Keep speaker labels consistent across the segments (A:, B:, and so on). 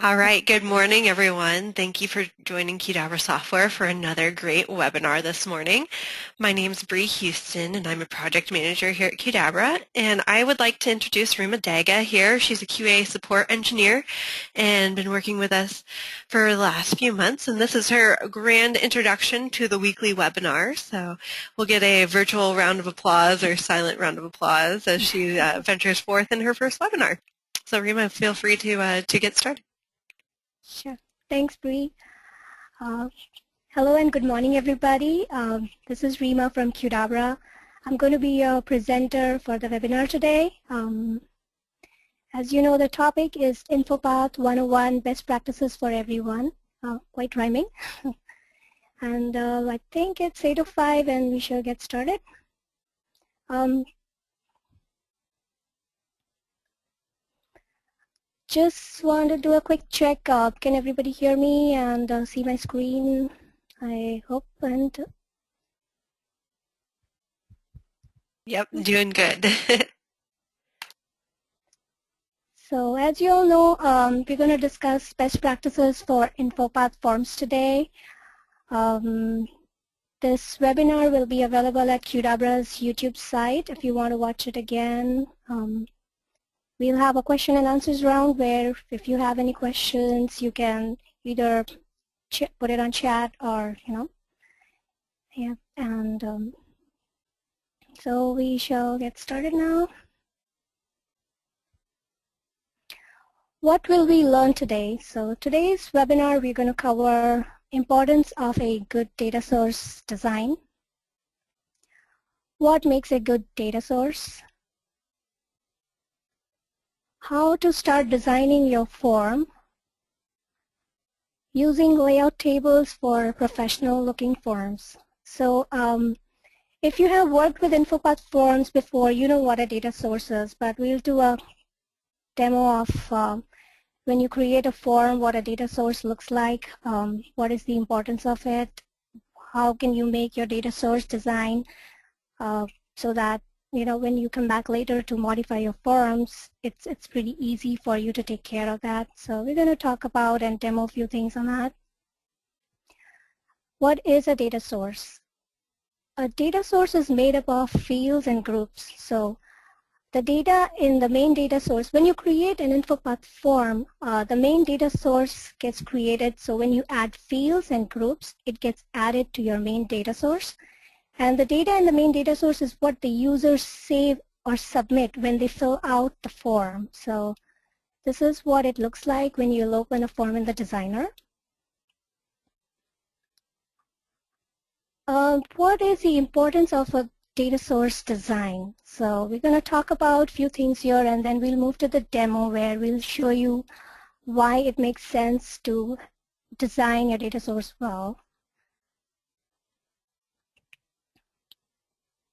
A: All right, good morning, everyone. Thank you for joining Qdabra Software for another great webinar this morning. My name is Bree Houston, and I'm a project manager here at Qdabra. And I would like to introduce Rima Daga here. She's a QA support engineer and been working with us for the last few months. And this is her grand introduction to the weekly webinar. So we'll get a virtual round of applause or silent round of applause as she ventures forth in her first webinar. So Rima, feel free to get started.
B: Sure. Thanks, Bree. Hello and good morning, everybody. This is Rima from Qdabra. I'm going to be your presenter for the webinar today. As you know, the topic is InfoPath 101, Best Practices for Everyone. Quite rhyming. And I think it's 8:05 and we shall get started. Just want to do a quick check. Can everybody hear me and see my screen? I hope. And
A: Yep, doing good.
B: So as you all know, we're going to discuss best practices for InfoPath forms today. This webinar will be available at Qdabra's YouTube site if you want to watch it again. We'll have a question and answers round where if you have any questions, you can either put it on chat or, yeah. And so we shall get started now. What will we learn today? So today's webinar, we're going to cover importance of a good data source design. What makes a good data source? How to start designing your form using layout tables for professional looking forms. So if you have worked with InfoPath forms before, you know what a data source is, but we'll do a demo of when you create a form, what a data source looks like, what is the importance of it, how can you make your data source design so that when you come back later to modify your forms, it's pretty easy for you to take care of that. So we're going to talk about and demo a few things on that. What is a data source? A data source is made up of fields and groups. So the data in the main data source, when you create an InfoPath form, the main data source gets created. So when you add fields and groups, it gets added to your main data source. And the data in the main data source is what the users save or submit when they fill out the form. So this is what it looks like when you'll open a form in the designer. What is the importance of a data source design? So we're going to talk about a few things here and then we'll move to the demo where we'll show you why it makes sense to design your data source well.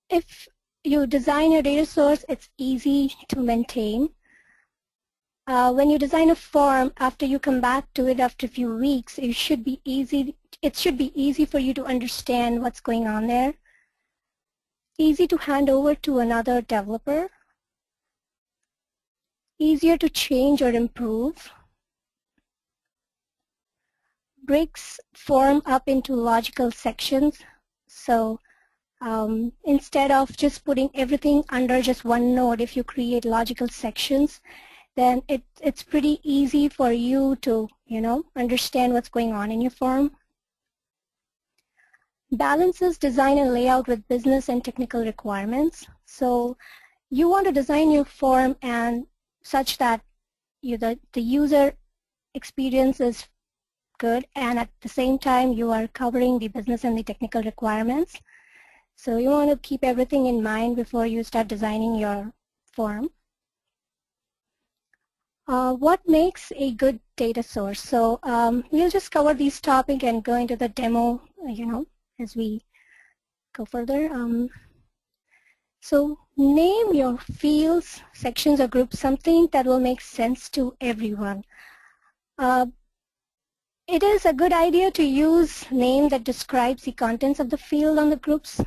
B: If you design your data source, it's easy to maintain. When you design a form, after you come back to it after a few weeks, it should be easy for you to understand what's going on there. Easy to hand over to another developer. Easier to change or improve. Breaks form up into logical sections. So instead of just putting everything under just one node, if you create logical sections, then it's pretty easy for you to, understand what's going on in your form. Balances design and layout with business and technical requirements. So you want to design your form and such that the user experience is good, and at the same time you are covering the business and the technical requirements. So you want to keep everything in mind before you start designing your form. What makes a good data source? So we'll just cover these topics and go into the demo, as we go further. So name your fields, sections, or groups something that will make sense to everyone. It is a good idea to use name that describes the contents of the field on the groups.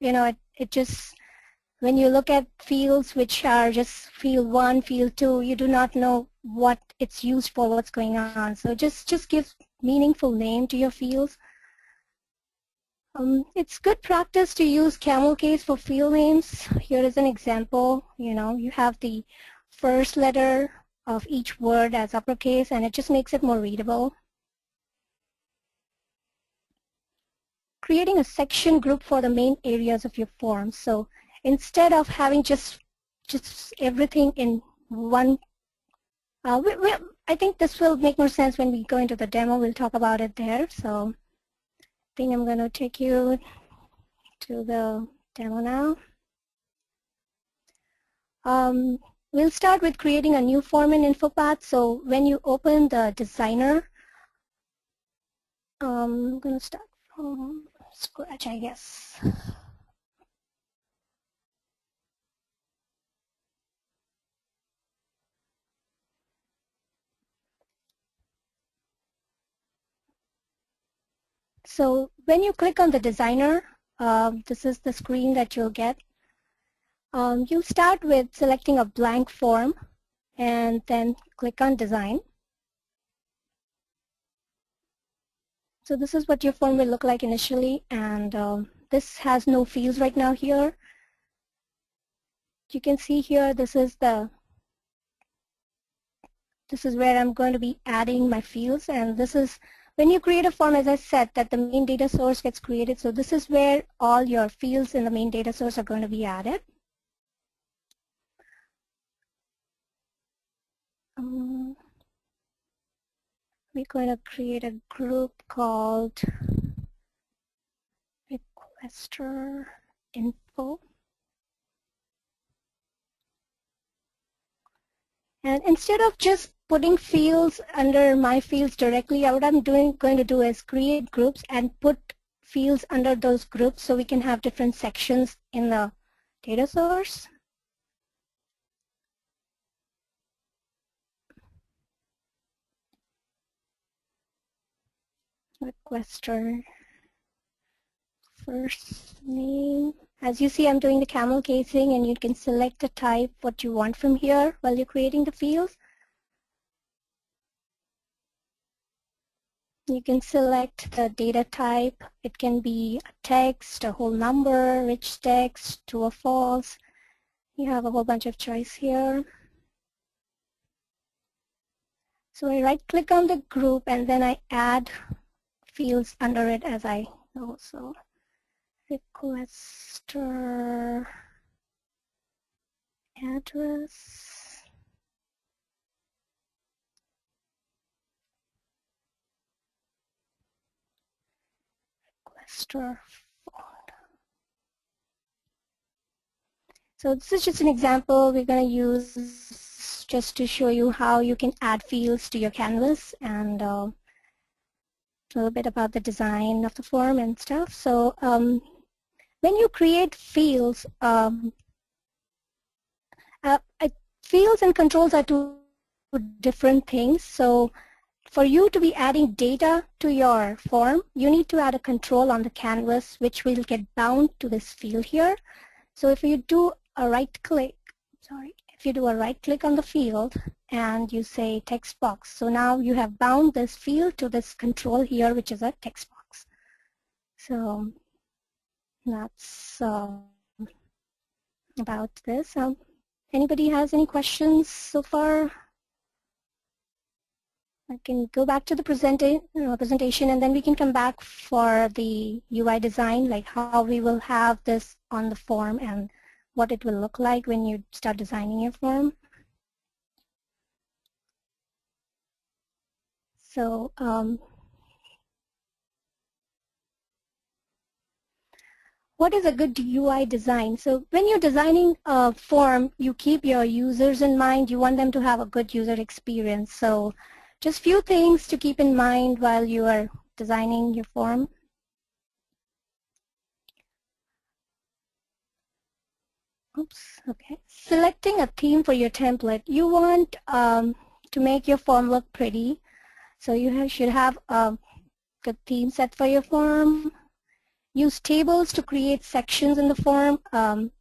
B: It just, when you look at fields which are just field 1, field 2, you do not know what it's used for, what's going on. So just give meaningful name to your fields. It's good practice to use camel case for field names. Here is an example. You have the first letter of each word as uppercase, and it just makes it more readable. Creating a section group for the main areas of your form. So instead of having just everything in one, I think this will make more sense when we go into the demo. We'll talk about it there. So I think I'm going to take you to the demo now. We'll start with creating a new form in InfoPath. So when you open the designer, I'm going to start from scratch, I guess. So when you click on the designer, this is the screen that you'll get. You'll start with selecting a blank form and then click on design. So this is what your form will look like initially, and this has no fields right now here. You can see here this is where I'm going to be adding my fields, and this is when you create a form, as I said, that the main data source gets created. So this is where all your fields in the main data source are going to be added. We're going to create a group called requester info. And instead of just putting fields under my fields directly, what I'm going to do is create groups and put fields under those groups so we can have different sections in the data source. Requester first name. As you see, I'm doing the camel casing, and you can select the type, what you want from here while you're creating the fields. You can select the data type. It can be a text, a whole number, rich text, true or false. You have a whole bunch of choice here. So I right-click on the group, and then I add fields under it as I go. So requester address. Requester phone. So this is just an example we're going to use just to show you how you can add fields to your canvas, and a little bit about the design of the form and stuff. So when you create fields, fields and controls are two different things. So for you to be adding data to your form, you need to add a control on the canvas which will get bound to this field here. So if you do a right-click, if you do a right-click on the field and you say text box, so now you have bound this field to this control here, which is a text box. So that's about this. Anybody has any questions so far? I can go back to the presentation, and then we can come back for the UI design, like how we will have this on the form and what it will look like when you start designing your form. So what is a good UI design? So when you're designing a form, you keep your users in mind. You want them to have a good user experience. So just few things to keep in mind while you are designing your form. Oops, okay. Selecting a theme for your template. You want to make your form look pretty. So you should have a good theme set for your form. Use tables to create sections in the form.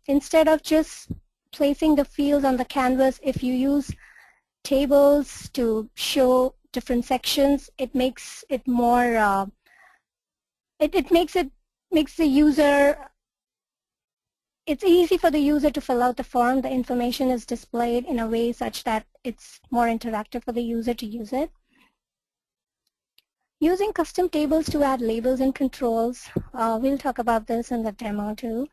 B: Instead of just placing the fields on the canvas, if you use tables to show different sections, it makes it more, makes the user, it's easy for the user to fill out the form. The information is displayed in a way such that it's more interactive for the user to use it. Using custom tables to add labels and controls. We'll talk about this in the demo too.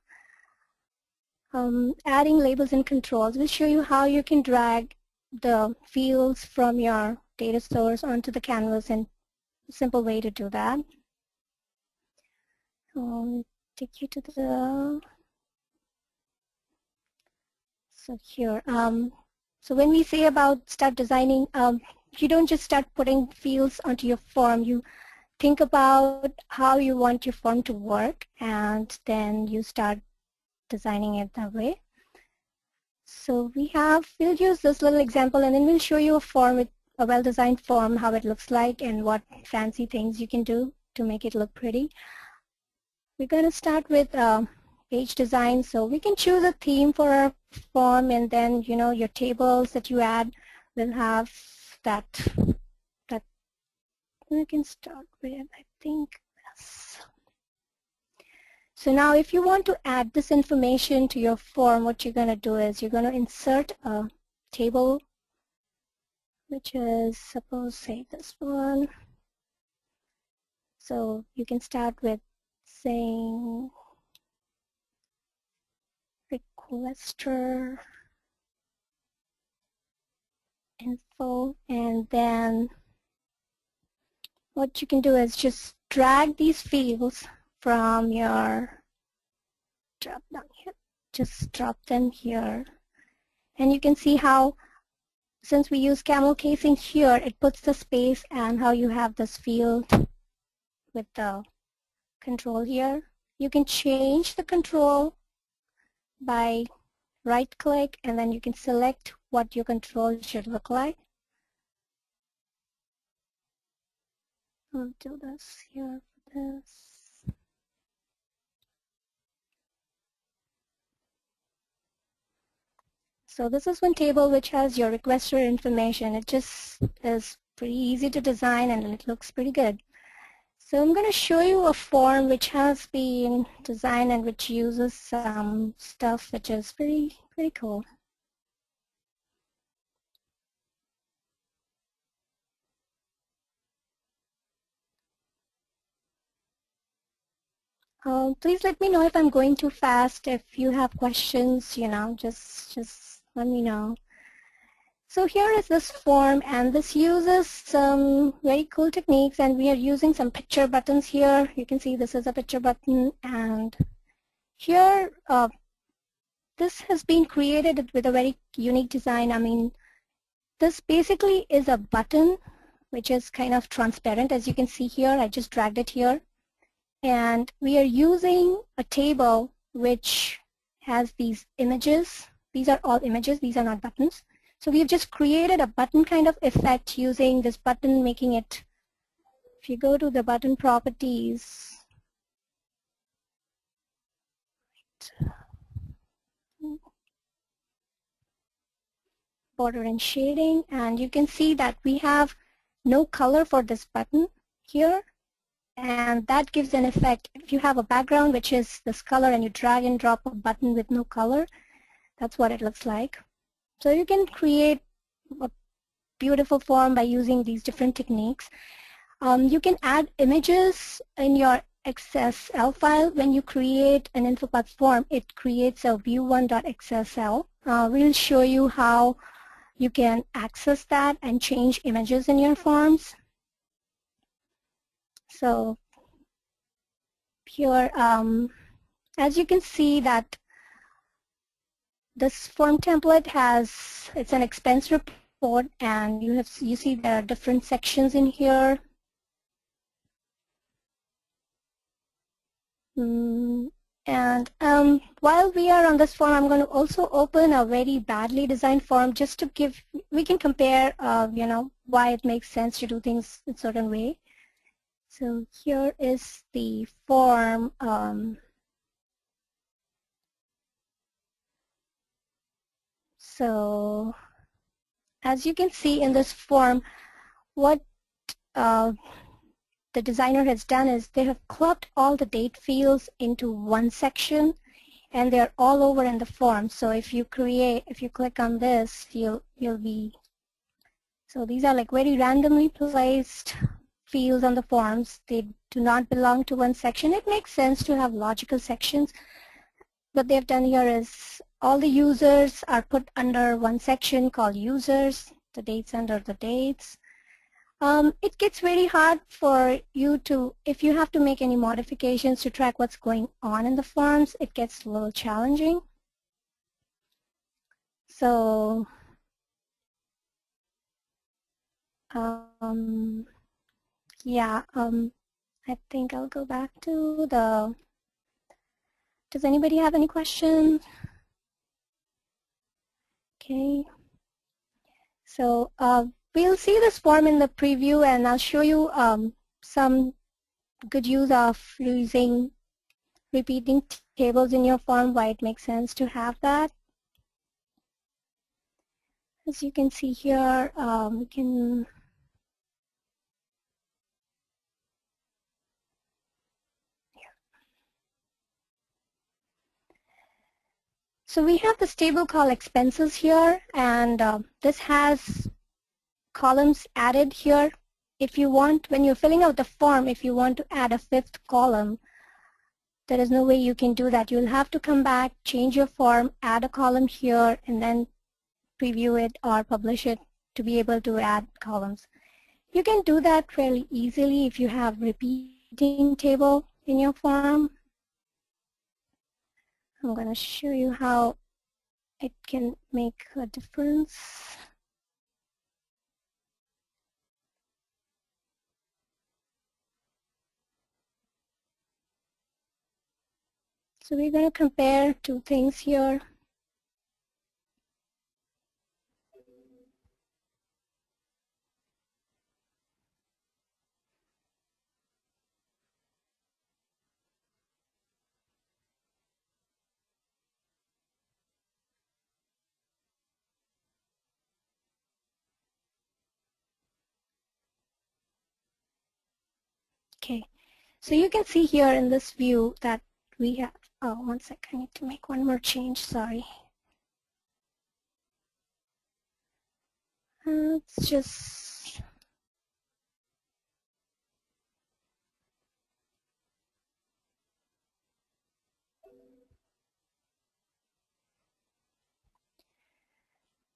B: Adding labels and controls will show you how you can drag the fields from your data source onto the canvas, and a simple way to do that. Take you to the, so here. So when we say about start designing, you don't just start putting fields onto your form. You think about how you want your form to work, and then you start designing it that way. So we'll use this little example, and then we'll show you a form, with a well-designed form, how it looks like and what fancy things you can do to make it look pretty. We're going to start with page design. So we can choose a theme for our form, and then your tables that you add will have that we can start with, I think, yes. So now if you want to add this information to your form, what you're going to do is you're going to insert a table, which is, suppose, say this one. So you can start with saying requester info, and then what you can do is just drag these fields from your drop down here. Just drop them here, and you can see how, since we use camel casing here, it puts the space, and how you have this field with the control here. You can change the control by right click, and then you can select what your control should look like. I'll do this here for this. So this is one table which has your requester information. It just is pretty easy to design, and it looks pretty good. So I'm going to show you a form which has been designed and which uses some stuff which is pretty cool. Please let me know if I'm going too fast. If you have questions, just let me know. So here is this form, and this uses some very cool techniques, and we are using some picture buttons here. You can see this is a picture button, and here this has been created with a very unique design. I mean, this basically is a button which is kind of transparent, as you can see here. I just dragged it here. And we are using a table which has these images. These are all images. These are not buttons. So we've just created a button kind of effect using this button, making it, if you go to the button properties, border and shading, and you can see that we have no color for this button here. And that gives an effect. If you have a background which is this color, and you drag and drop a button with no color, that's what it looks like. So you can create a beautiful form by using these different techniques. You can add images in your XSL file. When you create an InfoPath form, it creates a view1.xsl. We'll show you how you can access that and change images in your forms. So here, as you can see that this form template it's an expense report, and you see there are different sections in here. And while we are on this form, I'm going to also open a very badly designed form just to we can compare, why it makes sense to do things in a certain way. So here is the form. So as you can see in this form, what the designer has done is they have clubbed all the date fields into one section, and they're all over in the form. So if you click on this, you'll be, so these are like very randomly placed fields on the forms. They do not belong to one section. It makes sense to have logical sections. What they've done here is all the users are put under one section called users, the dates under the dates. It gets very hard for you to, if you have to make any modifications to track what's going on in the forms, it gets a little challenging. So yeah, I think I'll go back to the, does anybody have any questions? Okay. So we'll see this form in the preview, and I'll show you some good use of using repeating tables in your form, why it makes sense to have that. As you can see here, we can so we have this table called expenses here, and this has columns added here. If you want, when you're filling out the form, if you want to add a fifth column, there is no way you can do that. You'll have to come back, change your form, add a column here, and then preview it or publish it to be able to add columns. You can do that fairly easily if you have repeating table in your form. I'm going to show you how it can make a difference. So we're going to compare two things here. Okay, so you can see here in this view that we have, oh, one sec, I need to make one more change, sorry. Let's just,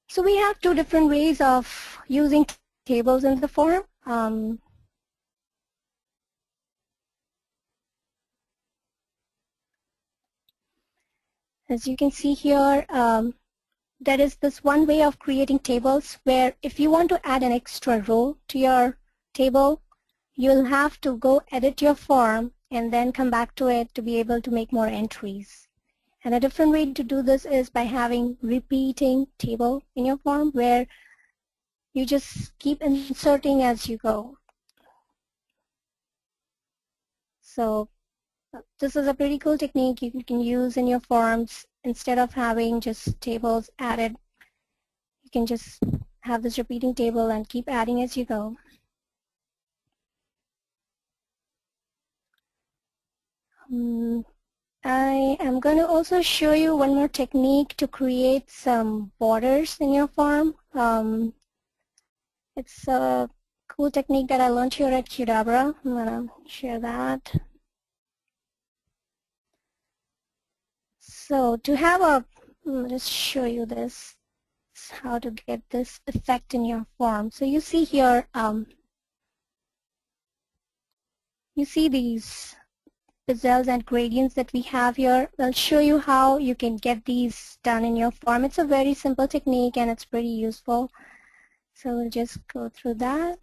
B: so we have two different ways of using tables in the form. As you can see here, there is this one way of creating tables where if you want to add an extra row to your table, you'll have to go edit your form and then come back to it to be able to make more entries. And a different way to do this is by having repeating table in your form where you just keep inserting as you go. So this is a pretty cool technique you can use in your forms. Instead of having just tables added, you can just have this repeating table and keep adding as you go. I am going to also show you one more technique to create some borders in your form. It's a cool technique that I learned here at Qdabra. I'm going to share that. So to have a, let me just show you this, how to get this effect in your form. So you see here, you see these bezels and gradients that we have here. I'll show you how you can get these done in your form. It's a very simple technique and it's pretty useful. So we'll just go through that.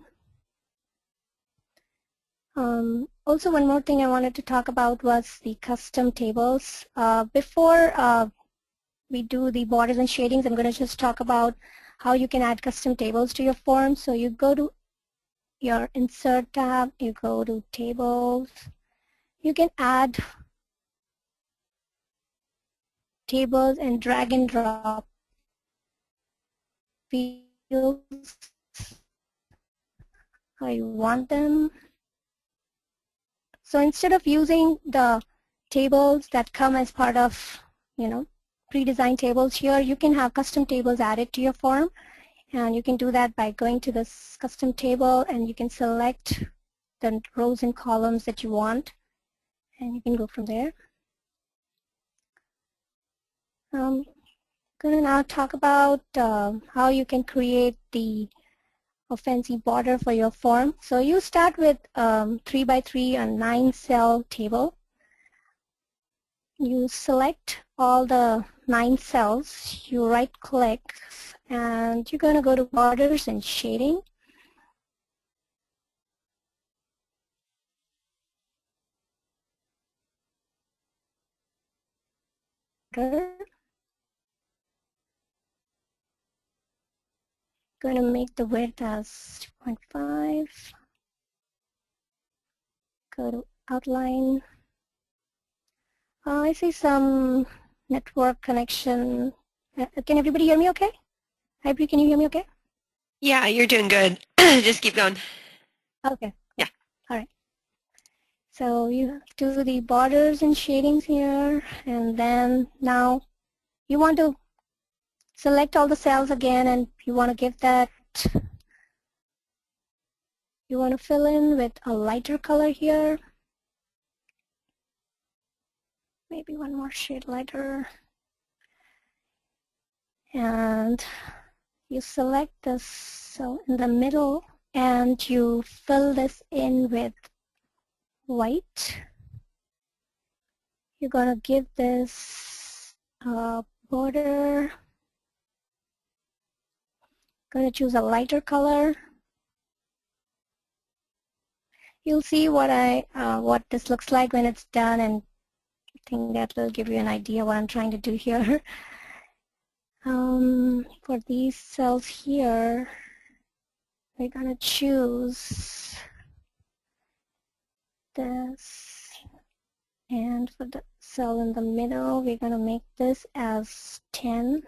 B: Also, one more thing I wanted to talk about was the custom tables. Before we do the borders and shadings, I'm going to just talk about how you can add custom tables to your form. So you go to your Insert tab, you go to Tables. You can add tables and drag and drop fields how you want them. So instead of using the tables that come as part of, pre-designed tables here, you can have custom tables added to your form. And you can do that by going to this custom table, and you can select the rows and columns that you want, and you can go from there. I'm going to now talk about how you can create a fancy border for your form. So you start with 3 by 3 and 9 cell table. You select all the 9 cells, you right click, and you're going to go to borders and shading. Going to make the width as 2.5. Go to outline. I see some network connection. Can everybody hear me okay? Hi, Bree, can you hear me okay?
A: Yeah, you're doing good. Just keep going.
B: Okay.
A: Yeah.
B: All right. So you do the borders and shadings here, and then now you want to select all the cells again, and you want to give that, you want to fill in with a lighter color here. Maybe one more shade lighter. And you select this cell in the middle, and you fill this in with white. You're going to give this a border. Going to choose a lighter color. You'll see what this looks like when it's done, and I think that will give you an idea what I'm trying to do here. For these cells here, we're going to choose this, and for the cell in the middle, we're going to make this as 10.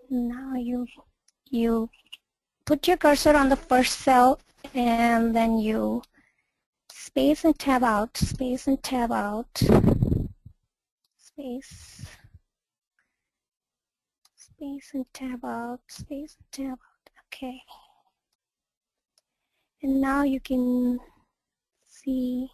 B: Now you put your cursor on the first cell, and then you space and tab out, space and tab out, space, space and tab out, space and tab out. Okay. And now you can see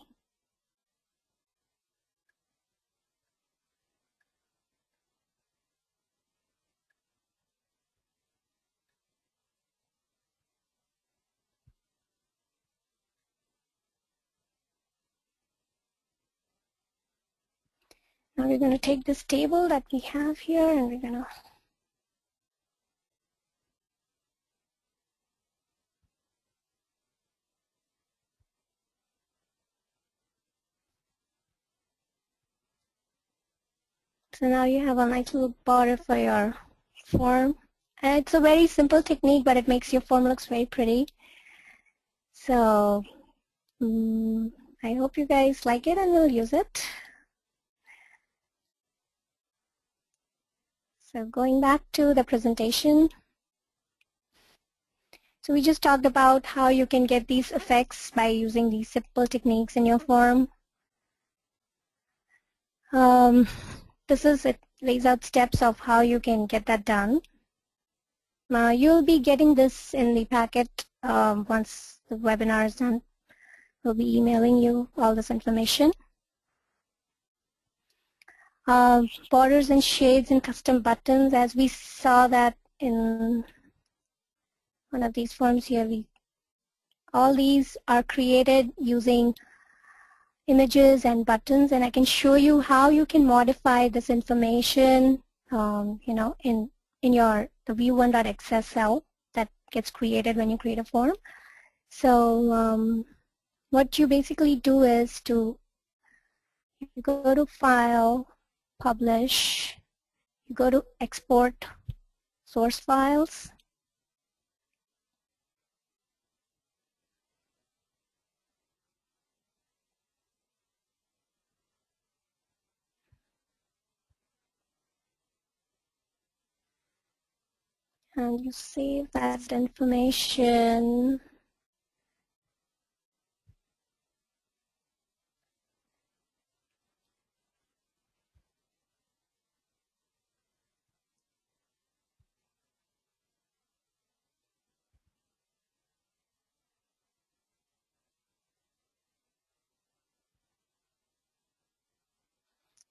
B: now we're going to take this table that we have here, and we're going to so now you have a nice little border for your form. And it's a very simple technique, but it makes your form looks very pretty. So I hope you guys like it and will use it. So going back to the presentation. So we just talked about how you can get these effects by using these simple techniques in your form. It lays out steps of how you can get that done. You'll be getting this in the packet once the webinar is done. We'll be emailing you all this information. Borders and shades and custom buttons, as we saw that in one of these forms here, all these are created using images and buttons, and I can show you how you can modify this information, in the view1.xs cell that gets created when you create a form. So what you basically do is you go to File, Publish, you go to Export Source Files, and you save that information.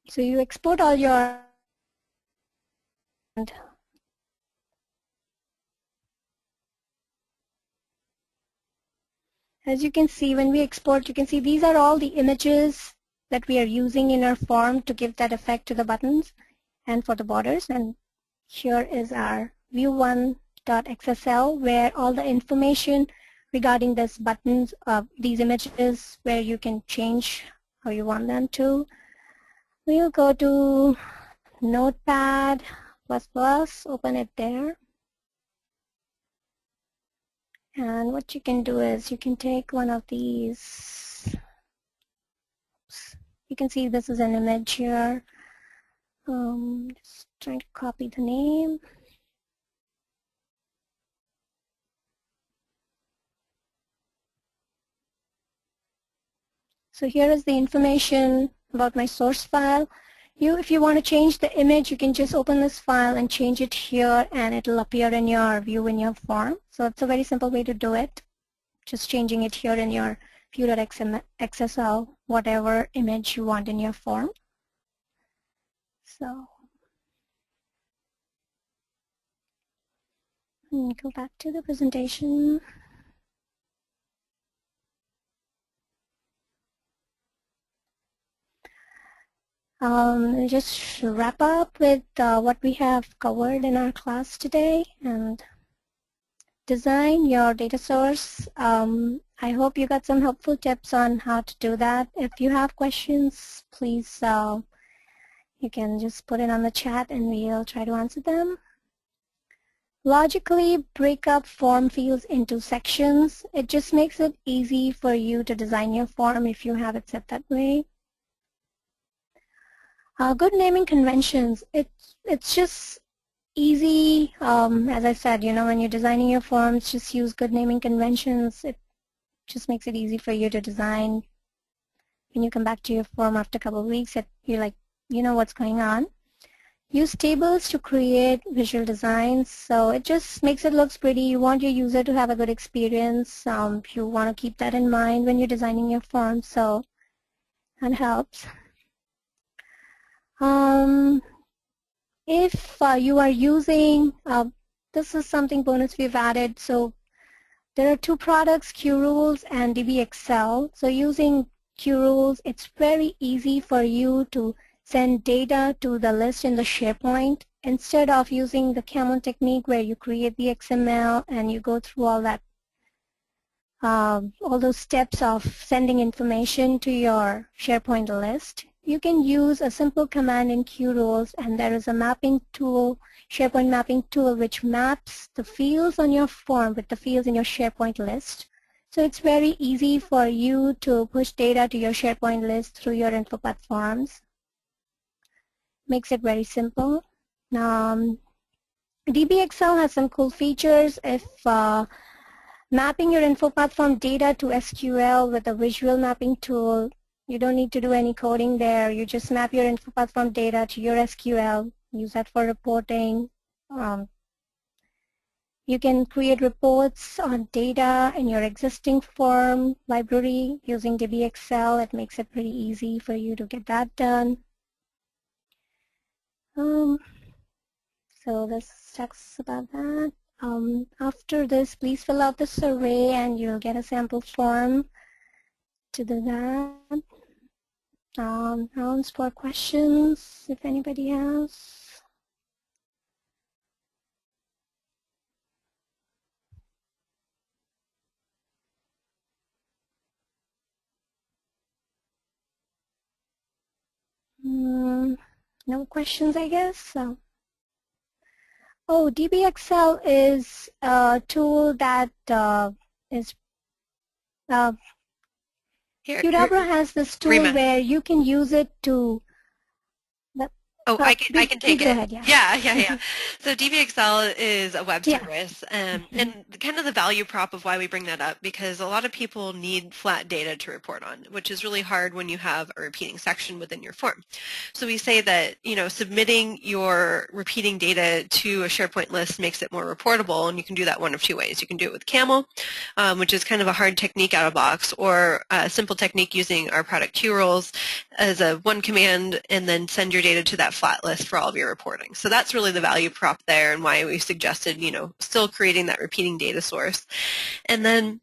B: So you export all your as you can see, when we export, you can see these are all the images that we are using in our form to give that effect to the buttons and for the borders. And here is our view1.xsl where all the information regarding this buttons, these images, where you can change how you want them to. We'll go to Notepad++, open it there. And what you can do is you can take one of these. You can see this is an image here. Just trying to copy the name. So here is the information about my source file. If you want to change the image, you can just open this file and change it here, and it'll appear in your view in your form. So it's a very simple way to do it. Just changing it here in your view.xsl, whatever image you want in your form. So go back to the presentation. Just wrap up with what we have covered in our class today and design your data source. I hope you got some helpful tips on how to do that. If you have questions, please you can just put it on the chat and we'll try to answer them. Logically break up form fields into sections. It just makes it easy for you to design your form if you have it set that way. Good naming conventions. It's just easy. As I said, when you're designing your forms, just use good naming conventions. It just makes it easy for you to design. When you come back to your form after a couple of weeks, you're like, you know what's going on. Use tables to create visual designs. So it just makes it look pretty. You want your user to have a good experience. You want to keep that in mind when you're designing your form. So that helps. If you are using, this is something bonus we've added. So there are two products, QRules and DBXL. So using QRules, it's very easy for you to send data to the list in the SharePoint instead of using the camel technique where you create the XML and you go through all that, all those steps of sending information to your SharePoint list. You can use a simple command in QRules, and there is a mapping tool, SharePoint mapping tool, which maps the fields on your form with the fields in your SharePoint list. So it's very easy for you to push data to your SharePoint list through your InfoPath forms. Makes it very simple. DBXL has some cool features. If mapping your InfoPath form data to SQL with a visual mapping tool, you don't need to do any coding there. You just map your InfoPath form data to your SQL. Use that for reporting. You can create reports on data in your existing form library using DBXL. It makes it pretty easy for you to get that done. So this talks about that. After this, please fill out the survey and you'll get a sample form to do that. Rounds for questions, if anybody has. No questions, I guess. So. Oh, DBXL is a tool that is Qdabra has this tool where you can use it to
A: Oh, I can take
B: Go
A: it.
B: ahead, yeah.
A: Yeah. So DBXL is a web
B: Yeah.
A: service, and kind of the value prop of why we bring that up, because a lot of people need flat data to report on, which is really hard when you have a repeating section within your form. So we say that, submitting your repeating data to a SharePoint list makes it more reportable, and you can do that one of two ways. You can do it with Camel, which is kind of a hard technique out of box, or a simple technique using our product QRoles as a one command, and then send your data to that flat list for all of your reporting. So that's really the value prop there, and why we suggested, still creating that repeating data source. And then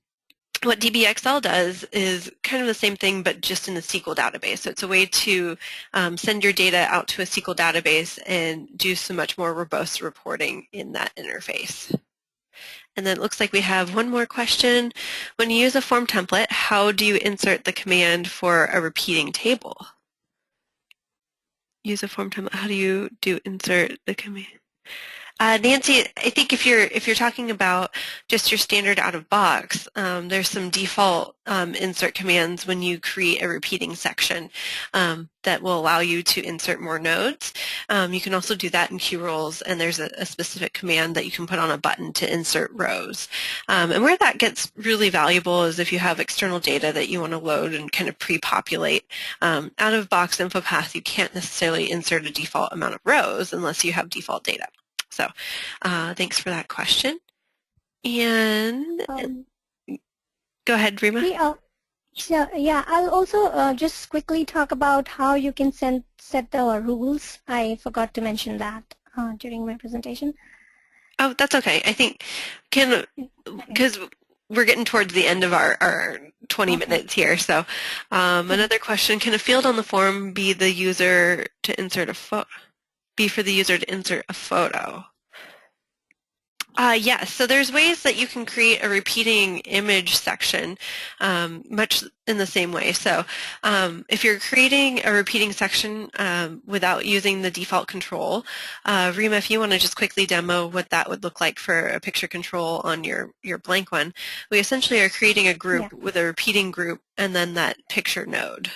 A: what DBXL does is kind of the same thing, but just in a SQL database. So it's a way to send your data out to a SQL database and do some much more robust reporting in that interface. And then it looks like we have one more question. When you use a form template, how do you insert the command for a repeating table? Use a form template. How do you insert the command? Nancy, I think if you're talking about just your standard out of box, there's some default insert commands when you create a repeating section that will allow you to insert more nodes. You can also do that in QRoles, and there's a specific command that you can put on a button to insert rows. And where that gets really valuable is if you have external data that you want to load and kind of pre-populate. Out of box InfoPath, you can't necessarily insert a default amount of rows unless you have default data. So thanks for that question. And go ahead, Rima.
B: Yeah, I'll also just quickly talk about how you can set the rules. I forgot to mention that during my presentation.
A: Oh, that's okay. I think because we're getting towards the end of our 20 minutes here. So another question, can a field on the form be for the user to insert a photo? Yes, so there's ways that you can create a repeating image section much in the same way. So if you're creating a repeating section without using the default control, Rima, if you want to just quickly demo what that would look like for a picture control on your blank one, we essentially are creating a group with a repeating group and then that picture node.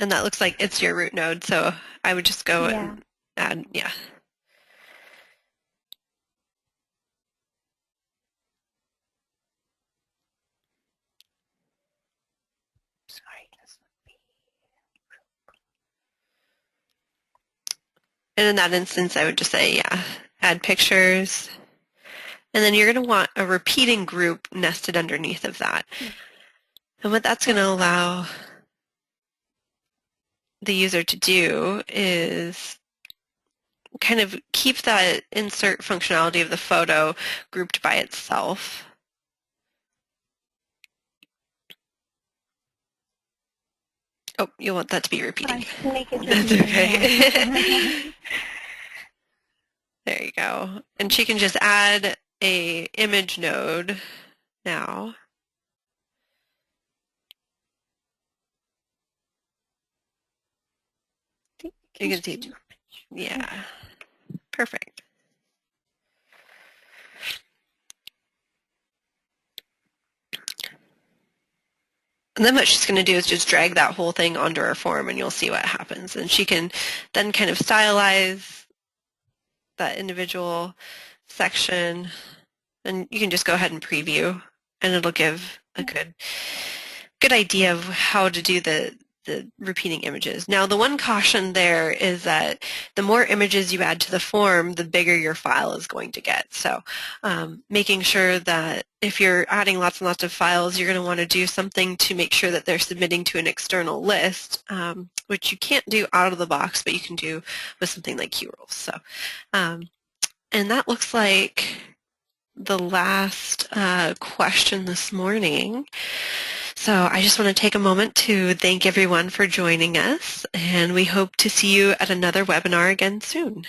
A: And that looks like it's your root node, so I would just go and add, And in that instance, I would just say, add pictures. And then you're going to want a repeating group nested underneath of that. And what that's going to allow the user to do is kind of keep that insert functionality of the photo grouped by itself. Oh, you'll want that to be repeating. That's okay. There you go. And she can just add a image node now. You can see, yeah, perfect. And then what she's going to do is just drag that whole thing onto her form, and you'll see what happens. And she can then kind of stylize that individual section, and you can just go ahead and preview, and it'll give a good idea of how to do the repeating images. Now, the one caution there is that the more images you add to the form, the bigger your file is going to get. So making sure that if you're adding lots and lots of files, you're going to want to do something to make sure that they're submitting to an external list, which you can't do out of the box, but you can do with something like QRoles. So, and that looks like the last question this morning. So I just want to take a moment to thank everyone for joining us, and we hope to see you at another webinar again soon.